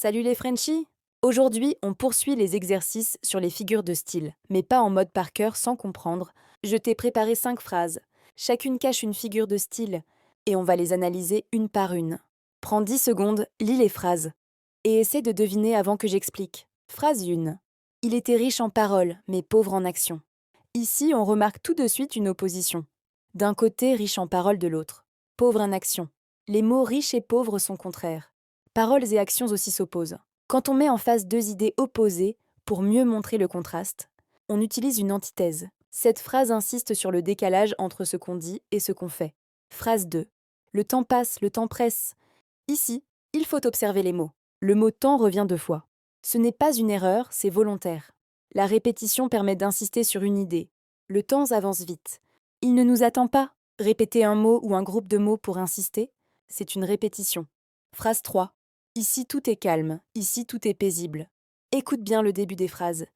Salut les Frenchies! Aujourd'hui, on poursuit les exercices sur les figures de style, mais pas en mode par cœur sans comprendre. Je t'ai préparé 5 phrases. Chacune cache une figure de style, et on va les analyser une par une. Prends 10 secondes, lis les phrases, et essaie de deviner avant que j'explique. Phrase 1. Il était riche en paroles, mais pauvre en action. Ici, on remarque tout de suite une opposition. D'un côté, riche en paroles de l'autre. Pauvre en action. Les mots riche et pauvre sont contraires. Paroles et actions aussi s'opposent. Quand on met en face deux idées opposées, pour mieux montrer le contraste, on utilise une antithèse. Cette phrase insiste sur le décalage entre ce qu'on dit et ce qu'on fait. Phrase 2. Le temps passe, le temps presse. Ici, il faut observer les mots. Le mot temps revient 2 fois. Ce n'est pas une erreur, c'est volontaire. La répétition permet d'insister sur une idée. Le temps avance vite. Il ne nous attend pas. Répéter un mot ou un groupe de mots pour insister, c'est une répétition. Phrase 3. Ici tout est calme, ici tout est paisible. Écoute bien le début des phrases.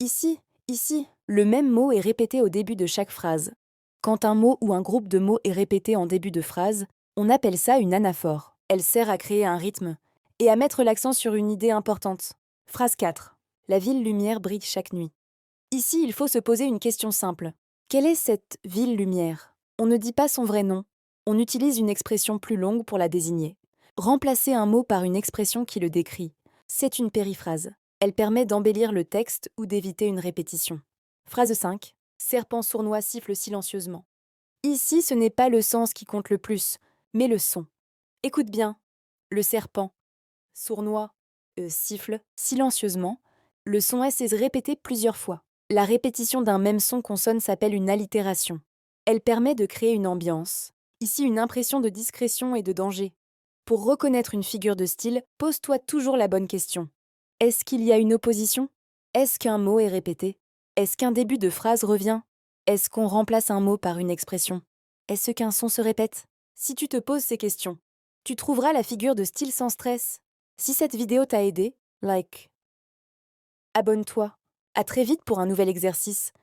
Ici, ici, le même mot est répété au début de chaque phrase. Quand un mot ou un groupe de mots est répété en début de phrase, on appelle ça une anaphore. Elle sert à créer un rythme et à mettre l'accent sur une idée importante. Phrase 4. La ville lumière brille chaque nuit. Ici, il faut se poser une question simple. Quelle est cette ville lumière? On ne dit pas son vrai nom. On utilise une expression plus longue pour la désigner. Remplacer un mot par une expression qui le décrit. C'est une périphrase. Elle permet d'embellir le texte ou d'éviter une répétition. Phrase 5. Serpent sournois siffle silencieusement. Ici, ce n'est pas le sens qui compte le plus, mais le son. Écoute bien. Le serpent, sournois, siffle silencieusement. Le son S est répété plusieurs fois. La répétition d'un même son consonne s'appelle une allitération. Elle permet de créer une ambiance. Ici, une impression de discrétion et de danger. Pour reconnaître une figure de style, pose-toi toujours la bonne question. Est-ce qu'il y a une opposition? Est-ce qu'un mot est répété? Est-ce qu'un début de phrase revient? Est-ce qu'on remplace un mot par une expression? Est-ce qu'un son se répète? Si tu te poses ces questions, tu trouveras la figure de style sans stress. Si cette vidéo t'a aidé, like. Abonne-toi. À très vite pour un nouvel exercice.